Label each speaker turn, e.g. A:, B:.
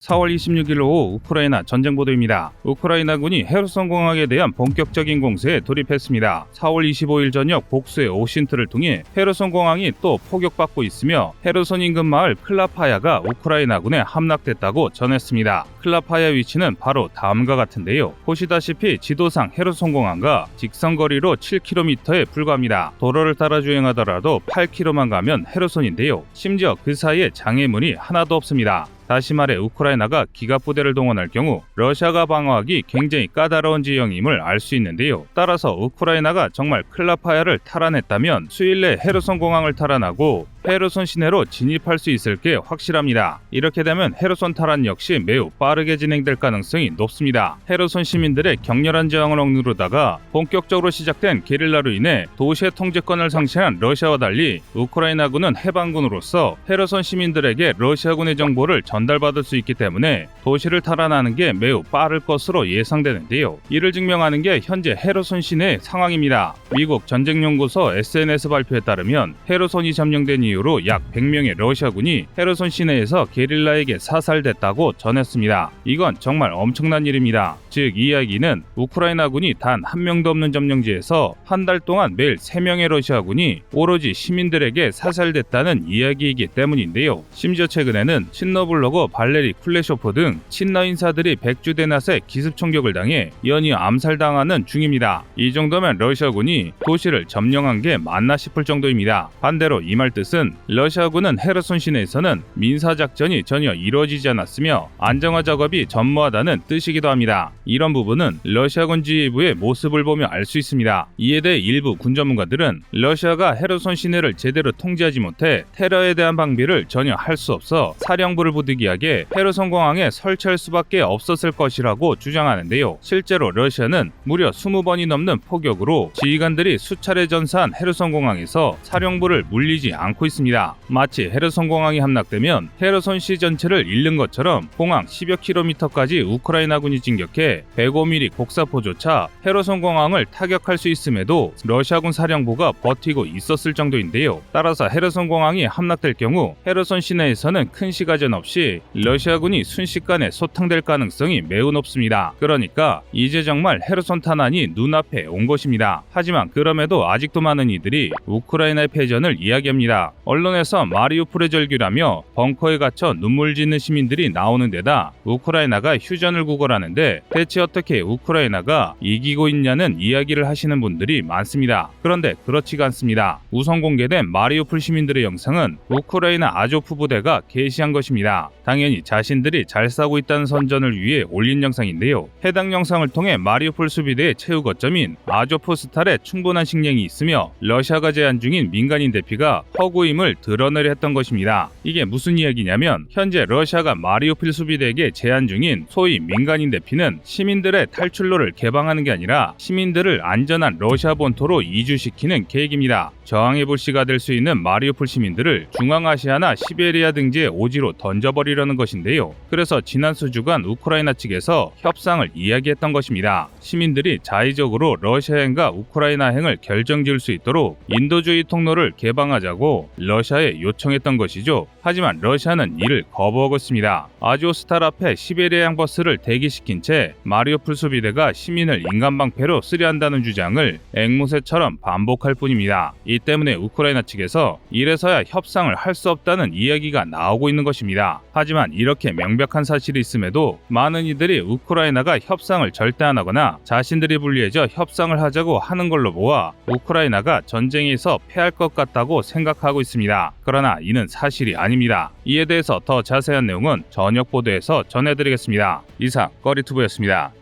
A: 4월 26일 오후 우크라이나 전쟁 보도입니다. 우크라이나군이 헤르손 공항에 대한 본격적인 공세에 돌입했습니다. 4월 25일 저녁 복수의 오신트를 통해 헤르손 공항이 또 포격받고 있으며 헤르손 인근 마을 클라파야가 우크라이나군에 함락됐다고 전했습니다. 클라파야 위치는 바로 다음과 같은데요. 보시다시피 지도상 헤르손 공항과 직선거리로 7km에 불과합니다. 도로를 따라 주행하더라도 8km만 가면 헤르손인데요. 심지어 그 사이에 장애물이 하나도 없습니다. 다시 말해 우크라이나가 기갑부대를 동원할 경우 러시아가 방어하기 굉장히 까다로운 지형임을 알 수 있는데요. 따라서 우크라이나가 정말 클라파야를 탈환했다면 수일 내 헤르손 공항을 탈환하고 헤르손 시내로 진입할 수 있을 게 확실합니다. 이렇게 되면 헤르손 탈환 역시 매우 빠르게 진행될 가능성이 높습니다. 헤르손 시민들의 격렬한 저항을 억누르다가 본격적으로 시작된 게릴라로 인해 도시의 통제권을 상실한 러시아와 달리 우크라이나군은 해방군으로서 헤르손 시민들에게 러시아군의 정보를 전달받을 수 있기 때문에 도시를 탈환하는 게 매우 빠를 것으로 예상되는데요. 이를 증명하는 게 현재 헤르손 시내의 상황입니다. 미국 전쟁연구소 SNS 발표에 따르면 헤르손이 점령된 이후로 약 100명의 러시아군이 헤르손 시내에서 게릴라에게 사살됐다고 전했습니다. 이건 정말 엄청난 일입니다. 즉 이 이야기는 우크라이나군이 단 한 명도 없는 점령지에서 한 달 동안 매일 3명의 러시아군이 오로지 시민들에게 사살됐다는 이야기이기 때문인데요. 심지어 최근에는 친러 블로거 발레리 쿨레쇼프 등 친러 인사들이 백주대낮에 기습 총격을 당해 연이어 암살당하는 중입니다. 이 정도면 러시아군이 도시를 점령한 게 맞나 싶을 정도입니다. 반대로 이 말 뜻은 러시아군은 헤르손 시내에서는 민사작전이 전혀 이루어지지 않았으며 안정화 작업이 전무하다는 뜻이기도 합니다. 이런 부분은 러시아군 지휘부의 모습을 보며 알 수 있습니다. 이에 대해 일부 군 전문가들은 러시아가 헤르손 시내를 제대로 통제하지 못해 테러에 대한 방비를 전혀 할 수 없어 사령부를 부득이하게 헤르손 공항에 설치할 수밖에 없었을 것이라고 주장하는데요. 실제로 러시아는 무려 20번이 넘는 포격으로 지휘관들이 수차례 전사한 헤르손 공항에서 사령부를 물리지 않고 있습니다. 마치 헤르손 공항이 함락되면 헤르손 시 전체를 잃는 것처럼 공항 10여 킬로미터까지 우크라이나군이 진격해 105mm 곡사포조차 헤르손 공항을 타격할 수 있음에도 러시아군 사령부가 버티고 있었을 정도인데요. 따라서 헤르손 공항이 함락될 경우 헤르손 시내에서는 큰 시가전 없이 러시아군이 순식간에 소탕될 가능성이 매우 높습니다. 그러니까 이제 정말 헤르손 탄환이 눈앞에 온 것입니다. 하지만 그럼에도 아직도 많은 이들이 우크라이나의 패전을 이야기합니다. 언론에서 마리우폴의 절규라며 벙커에 갇혀 눈물 짓는 시민들이 나오는 데다 우크라이나가 휴전을 구걸하는데 대체 어떻게 우크라이나가 이기고 있냐는 이야기를 하시는 분들이 많습니다. 그런데 그렇지가 않습니다. 우선 공개된 마리우폴 시민들의 영상은 우크라이나 아조프 부대가 게시한 것입니다. 당연히 자신들이 잘 싸우고 있다는 선전을 위해 올린 영상인데요. 해당 영상을 통해 마리우폴 수비대의 최후 거점인 아조프스탈에 충분한 식량이 있으며 러시아가 제한 중인 민간인 대피가 허구임을 드러내려 했던 것입니다. 이게 무슨 이야기냐면 현재 러시아가 마리우폴 수비대에게 제한 중인 소위 민간인 대피는 시민들의 탈출로를 개방하는 게 아니라 시민들을 안전한 러시아 본토로 이주시키는 계획입니다. 저항의 불씨가 될 수 있는 마리우폴 시민들을 중앙아시아나 시베리아 등지에 오지로 던져버리려는 것인데요. 그래서 지난 수주간 우크라이나 측에서 협상을 이야기했던 것입니다. 시민들이 자의적으로 러시아행과 우크라이나행을 결정지을 수 있도록 인도주의 통로를 개방하자고 러시아에 요청했던 것이죠. 하지만 러시아는 이를 거부하고 있습니다. 아조스탈 앞에 시베리아행 버스를 대기시킨 채 마리우폴 수비대가 시민을 인간방패로 쓰려한다는 주장을 앵무새처럼 반복할 뿐입니다. 이 때문에 우크라이나 측에서 이래서야 협상을 할 수 없다는 이야기가 나오고 있는 것입니다. 하지만 이렇게 명백한 사실이 있음에도 많은 이들이 우크라이나가 협상을 절대 안 하거나 자신들이 불리해져 협상을 하자고 하는 걸로 보아 우크라이나가 전쟁에서 패할 것 같다고 생각하고 있습니다. 그러나 이는 사실이 아닙니다. 이에 대해서 더 자세한 내용은 저녁 보도에서 전해드리겠습니다. 이상 꺼리투브였습니다.